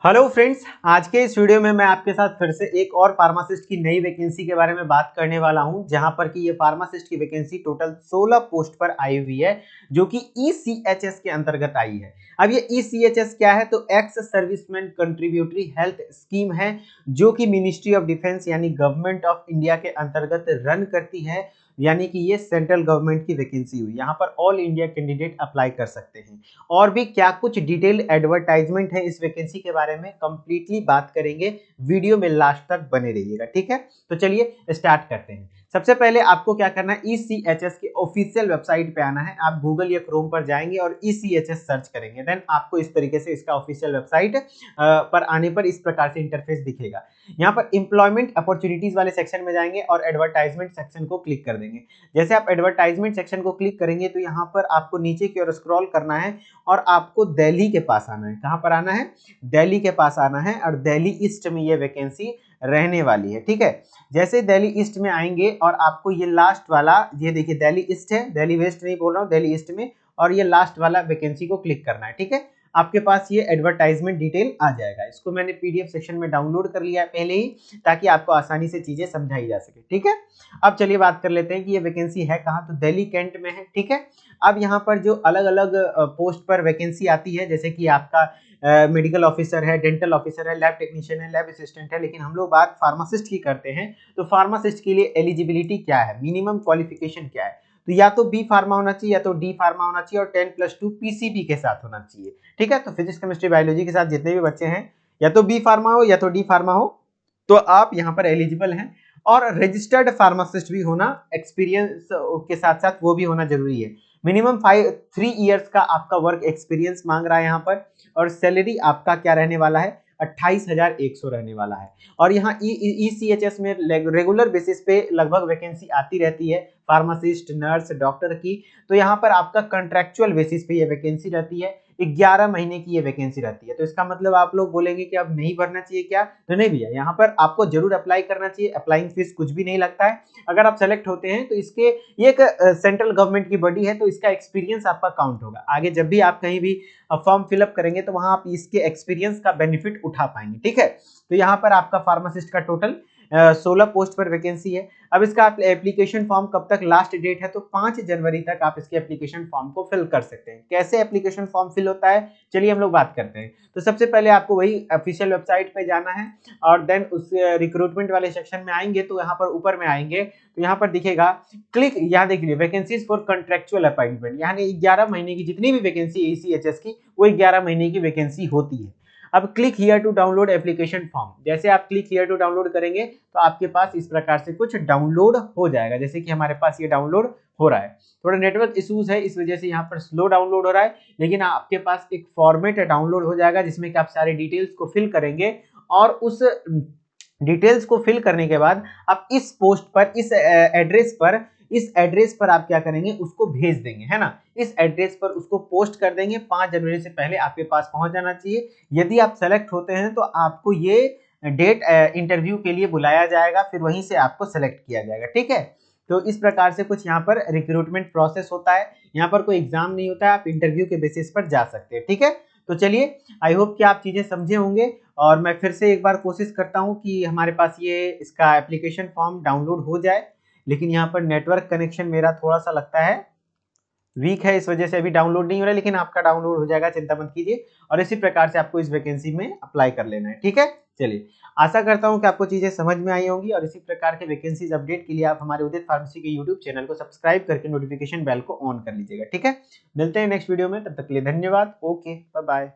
Hello friends, आज के इस वीडियो में मैं आपके साथ फिर से एक और फार्मासिस्ट की नई वैकेंसी के बारे में बात करने वाला हूं, जहां पर कि ये फार्मासिस्ट की वैकेंसी टोटल 16 पोस्ट पर आई हुई है, जो कि ईसीएचएस के अंतर्गत आई है। अब ये ईसीएचएस क्या है? तो ex serviceman contributory health scheme है, जो कि मिनिस्ट्री ऑफ डिफेंस यानी गवर्नमेंट ऑफ इंडिया के अंतर्गत रन करती है। यानी कि ये सेंट्रल गवर्नमेंट की वैकेंसी हुई। यहाँ पर ऑल इंडिया कैंडिडेट अप्लाई कर सकते हैं। और भी क्या कुछ डिटेल एडवर्टाइजमेंट है इस वैकेंसी के बारे में कंप्लीटली बात करेंगे। वीडियो में लास्ट तक बने रहिएगा, ठीक है? तो चलिए स्टार्ट करते हैं। सबसे पहले आपको क्या करना है, ईसीएचएस के ऑफिशियल वेबसाइट पे आना है। आप गूगल या क्रोम पर जाएंगे और ईसीएचएस सर्च करेंगे, देन आपको इस तरीके से इसका ऑफिशियल वेबसाइट पर आने पर इस प्रकार से इंटरफेस दिखेगा। यहाँ पर एम्प्लॉयमेंट अपॉर्चुनिटीज वाले सेक्शन में जाएंगे और एडवर्टाइजमेंट सेक्शन को क्लिक कर देंगे। जैसे आप एडवर्टाइजमेंट सेक्शन को क्लिक करेंगे तो यहाँ पर आपको नीचे की ओर स्क्रॉल करना है और आपको दिल्ली के पास आना है। कहां पर आना है? दिल्ली के पास आना है और दिल्ली ईस्ट में ये वैकेंसी रहने वाली है, ठीक है? जैसे दिल्ली ईस्ट में आएंगे और आपको ये लास्ट वाला, ये देखिए दिल्ली ईस्ट है, दिल्ली वेस्ट नहीं बोल रहा हूँ, दिल्ली ईस्ट में, और ये लास्ट वाला वैकेंसी को क्लिक करना है, ठीक है? आपके पास ये एडवर्टाइजमेंट डिटेल आ जाएगा। इसको मैंने पीडीएफ सेक्शन में डाउनलोड कर लिया है पहले ही, ताकि आपको आसानी से चीजें समझाई जा सके, ठीक है? अब चलिए बात कर लेते हैं कि ये वैकेंसी है कहाँ। तो दिल्ली कैंट में है, ठीक है? अब यहाँ पर जो अलग अलग पोस्ट पर वैकेंसी आती है, जैसे कि आपका मेडिकल ऑफिसर है, डेंटल ऑफिसर है, लैब टेक्नीशियन है, लैब असिस्टेंट है, लेकिन हम लोग बात फार्मासिस्ट की करते हैं। तो फार्मासिस्ट के लिए एलिजिबिलिटी क्या है, मिनिमम क्वालिफिकेशन क्या है? तो या तो बी फार्मा होना चाहिए, या तो डी फार्मा होना चाहिए, और 10+2 पीसीबी के साथ होना चाहिए, ठीक है? तो फिजिक्स केमिस्ट्री बायोलॉजी के साथ जितने भी बच्चे हैं, या तो बी फार्मा हो या तो डी फार्मा हो, तो आप यहाँ पर एलिजिबल हैं। और रजिस्टर्ड फार्मासिस्ट भी होना, एक्सपीरियंस के साथ साथ वो भी होना जरूरी है। मिनिमम 3 इयर्स का आपका वर्क एक्सपीरियंस मांग रहा है यहाँ पर। और सैलरी आपका क्या रहने वाला है? 28,100 रहने वाला है। और यहाँ ईसीएचएस में रेगुलर बेसिस पे लगभग वैकेंसी आती रहती है, फार्मासिस्ट, नर्स, डॉक्टर की। तो यहाँ पर आपका कॉन्ट्रेक्चुअल बेसिस पे ये वैकेंसी रहती है। 11 महीने की ये वैकेंसी रहती है। तो इसका मतलब आप लोग बोलेंगे कि अब नहीं भरना चाहिए क्या? तो नहीं भैया, यहाँ पर आपको जरूर अप्लाई करना चाहिए। अप्लाइंग फीस कुछ भी नहीं लगता है। अगर आप सेलेक्ट होते हैं तो इसके, ये एक सेंट्रल गवर्नमेंट की बॉडी है, तो इसका एक्सपीरियंस आपका काउंट होगा। आगे जब भी आप कहीं भी फॉर्म फिलअप करेंगे तो वहां आप इसके एक्सपीरियंस का बेनिफिट उठा पाएंगे, ठीक है? तो यहाँ पर आपका फार्मासिस्ट का टोटल 16 पोस्ट पर वैकेंसी है। अब इसका एप्लीकेशन फॉर्म कब तक लास्ट डेट है? तो 5 जनवरी तक आप इसके एप्लीकेशन फॉर्म को फिल कर सकते हैं। कैसे एप्लीकेशन फॉर्म फिल होता है, चलिए हम लोग बात करते हैं। तो सबसे पहले आपको वही ऑफिशियल वेबसाइट पे जाना है और देन उस रिक्रूटमेंट वाले सेक्शन में आएंगे, तो यहाँ पर ऊपर में आएंगे तो यहाँ पर दिखेगा क्लिक, यहाँ देख लीजिए वैकेंसीज फॉर कॉन्ट्रेक्चुअल अपॉइंटमेंट, यानी 11 महीने की जितनी भी वैकेंसी ईसीएचएस की, वो 11 महीने की वैकेंसी होती है। अब click here to download application form, जैसे आप क्लिक हियर टू डाउनलोड करेंगे तो आपके पास इस प्रकार से कुछ डाउनलोड हो जाएगा, जैसे कि हमारे पास ये डाउनलोड हो रहा है। थोड़ा नेटवर्क इश्यूज है, इस वजह से यहाँ पर स्लो डाउनलोड हो रहा है, लेकिन आपके पास एक फॉर्मेट डाउनलोड हो जाएगा जिसमें कि आप सारे डिटेल्स को फिल करेंगे। और उस डिटेल्स को फिल करने के बाद आप इस पोस्ट पर, इस एड्रेस पर आप क्या करेंगे, उसको भेज देंगे, है ना? इस एड्रेस पर उसको पोस्ट कर देंगे। 5 जनवरी से पहले आपके पास पहुंच जाना चाहिए। यदि आप सेलेक्ट होते हैं तो आपको ये डेट इंटरव्यू के लिए बुलाया जाएगा, फिर वहीं से आपको सेलेक्ट किया जाएगा, ठीक है? तो इस प्रकार से कुछ यहाँ पर रिक्रूटमेंट प्रोसेस होता है। यहाँ पर कोई एग्जाम नहीं होता है, आप इंटरव्यू के बेसिस पर जा सकते हैं, ठीक है? तो चलिए, आई होप कि आप चीजें समझे होंगे। और मैं फिर से एक बार कोशिश करता हूँ कि हमारे पास ये इसका एप्लीकेशन फॉर्म डाउनलोड हो जाए, लेकिन यहाँ पर नेटवर्क कनेक्शन मेरा थोड़ा सा लगता है वीक है, इस वजह से अभी डाउनलोड नहीं हो रहा है, लेकिन आपका डाउनलोड हो जाएगा, चिंता मत कीजिए। और इसी प्रकार से आपको इस वैकेंसी में अप्लाई कर लेना है, ठीक है? चलिए, आशा करता हूं कि आपको चीजें समझ में आई होंगी। और इसी प्रकार के वैकेंसीज अपडेट के लिए आप हमारे उदित फार्मेसी के यूट्यूब चैनल को सब्सक्राइब करके नोटिफिकेशन बेल को ऑन कर लीजिएगा, ठीक है? मिलते हैं नेक्स्ट वीडियो में, तब तक के लिए धन्यवाद। Okay, bye bye.